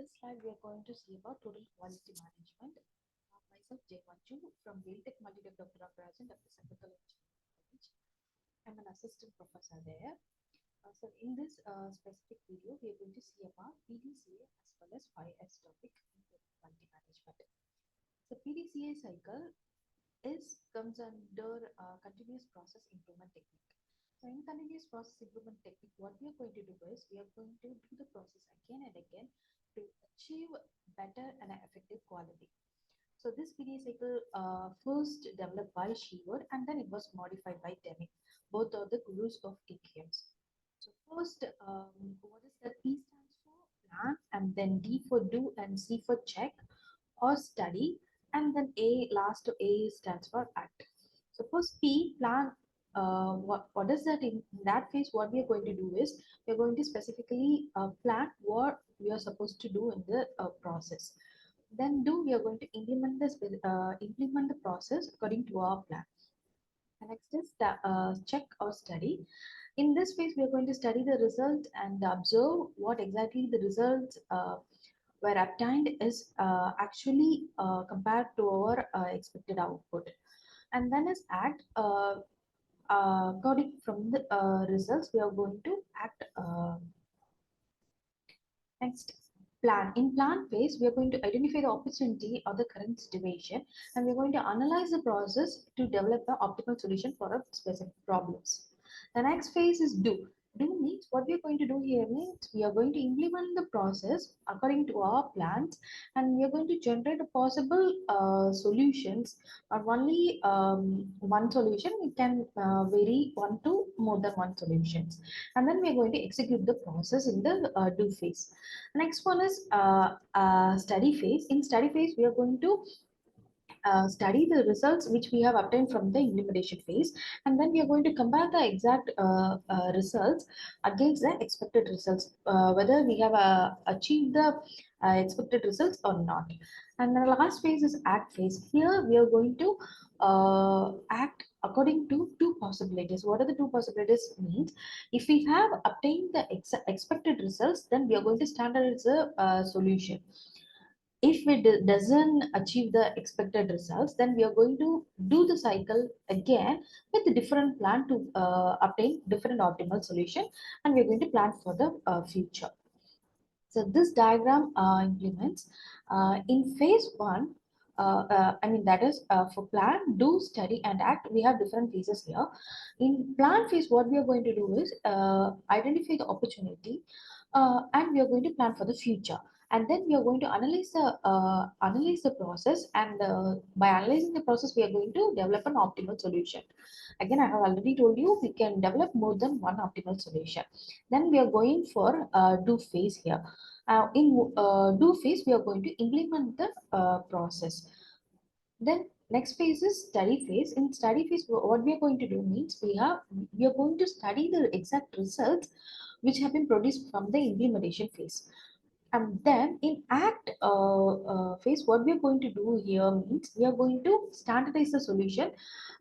this slide, we are going to see about total quality management. Myself, J.Manju from Tech Multi-Tech Doctor of Arts at the Central Engineering College. I'm an assistant professor there. So in this specific video, we are going to see about PDCA as well as 5S topic in total quality management. So PDCA cycle comes under continuous process improvement technique. So in continuous process improvement technique, what we are going to do is we are going to do the process again and again to achieve better and effective quality. So this PDA cycle first developed by Sheward and then it was modified by Deming. Both are the gurus of TQMs. So first, what is that? P stands for plan, and then D for do, and C for check or study, and then A, last to A stands for act. So first P, plan. What is that? In that phase, what we are going to do is we are going to specifically plan what we are supposed to do in the process. Then do, we are going to implement the process according to our plan. And next is check or study. In this phase, we are going to study the result and observe what exactly the results were obtained is actually compared to our expected output. And then is act. According from the results, we are going to act. Next, plan. In plan phase, we are going to identify the opportunity or the current situation, and we're going to analyze the process to develop the optimal solution for a specific problems. The next phase is do. Do means what we are going to do here means we are going to implement the process according to our plans, and we are going to generate a possible solutions. Not only one solution, it can vary one to more than one solutions, and then we are going to execute the process in the do phase. Next one is study phase. In study phase, we are going to study the results which we have obtained from the implementation phase, and then we are going to compare the exact results against the expected results, whether we have achieved the expected results or not. And the last phase is act phase. Here we are going to act according to two possibilities. What are the two possibilities? Means if we have obtained the expected results, then we are going to standardize the solution. If it doesn't achieve the expected results, then we are going to do the cycle again with a different plan to obtain different optimal solution, and we're going to plan for the future. So this diagram implements in phase one. I mean, that is for plan, do, study, and act. We have different phases here. In plan phase, what we are going to do is identify the opportunity, and we are going to plan for the future. And then we are going to analyze the process, and by analyzing the process, we are going to develop an optimal solution. Again, I have already told you we can develop more than one optimal solution. Then we are going for do phase here. In do phase, we are going to implement the process. Then next phase is study phase. In study phase, what we are going to do means we are going to study the exact results which have been produced from the implementation phase. And then in act phase, what we are going to do here means we are going to standardize the solution.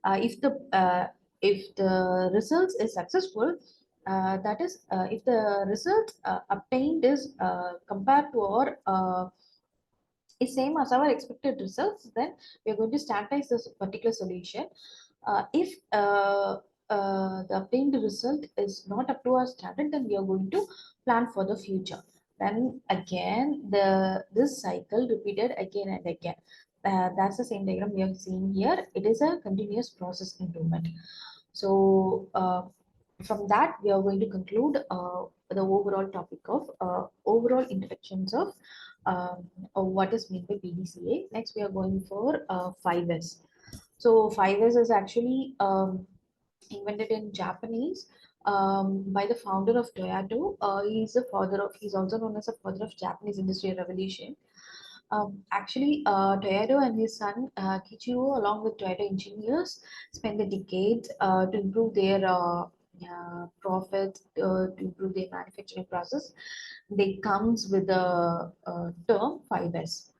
If the results is successful, that is, if the results obtained is compared to our is same as our expected results, then we are going to standardize this particular solution. If the obtained result is not up to our standard, then we are going to plan for the future. Then again, this cycle repeated again and again. That's the same diagram we are seeing here. It is a continuous process improvement. So from that, we are going to conclude the overall topic of overall introductions of what is meant by PDCA. Next, we are going for 5S. So 5S is actually invented in Japanese by the founder of Toyota. He's also known as the father of Japanese Industrial Revolution. Toyota and his son Kichiro, along with Toyota engineers, spent the decades to improve their profits, to improve their manufacturing process. They comes with the term 5S.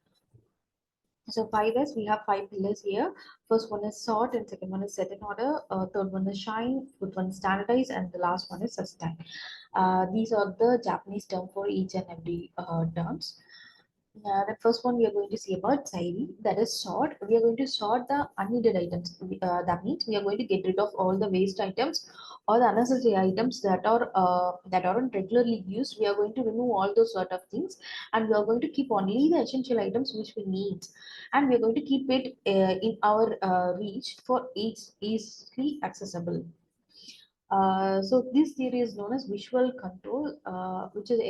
So 5S, we have 5 pillars here. First one is sort, and second one is set in order. Third one is shine, fourth one is standardize, and the last one is sustain. These are the Japanese term for each and every terms. The first one we are going to see about tidy, that is sort. We are going to sort the unneeded items. That means we are going to get rid of all the waste items or the unnecessary items that aren't regularly used. We are going to remove all those sort of things, and we are going to keep only the essential items which we need, and we are going to keep it in our reach for easily accessible. So this theory is known as visual control, which is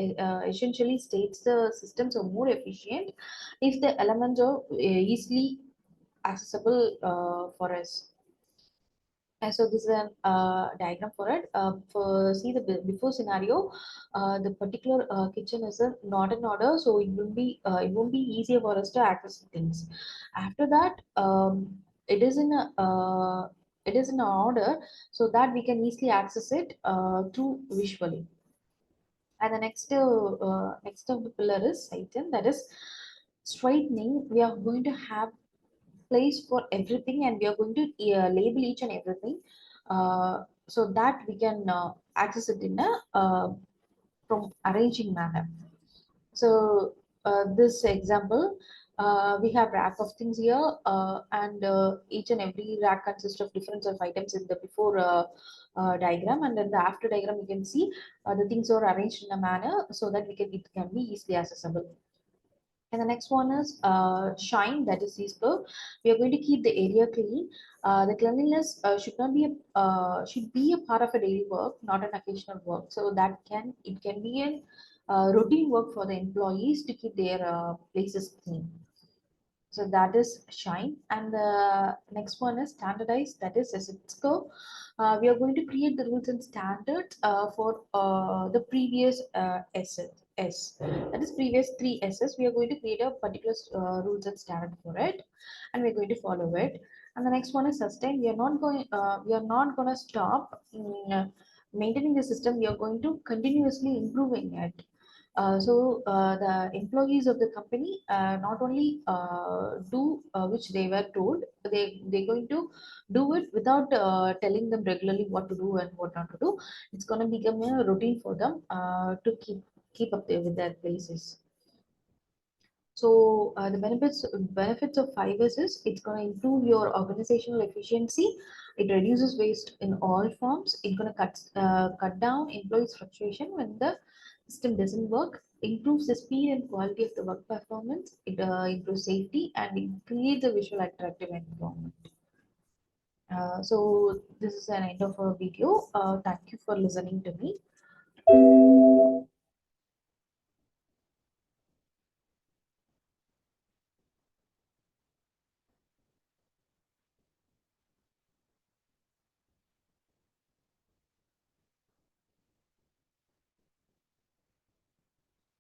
essentially states the systems are more efficient if the elements are easily accessible for us. And so this is an diagram for it. For see the before scenario, the particular kitchen is not in order, so it won't be easier for us to access things. After that, it is in a it is in a order so that we can easily access it through visually. And the next of the pillar is Satan, that is straightening. We are going to have place for everything, and we are going to label each and everything so that we can access it in a from arranging manner. So this example, we have rack of things here, and each and every rack consists of different of items in the before diagram, and then the after diagram you can see the things are arranged in a manner so that it can be easily accessible. And the next one is shine, that is Cisco. We are going to keep the area clean. The cleanliness should be a part of a daily work, not an occasional work. So that it can be a routine work for the employees to keep their places clean. So that is shine. And the next one is standardized, that is Cisco. We are going to create the rules and standards for the previous S. That is previous three S's. We are going to create a particular rules and standard for it, and we're going to follow it. And the next one is sustain. We are not going to stop maintaining the system. We are going to continuously improving it. So the employees of the company not only do which they were told, they're going to do it without telling them regularly what to do and what not to do. It's going to become a routine for them to keep up there with their places. So the benefits of 5S is it's going to improve your organizational efficiency. It reduces waste in all forms. It's going to cut down employees' frustration when the system doesn't work. Improves the speed and quality of the work performance. It improves safety, and it creates a visual attractive environment. So this is an end of our video. Thank you for listening to me.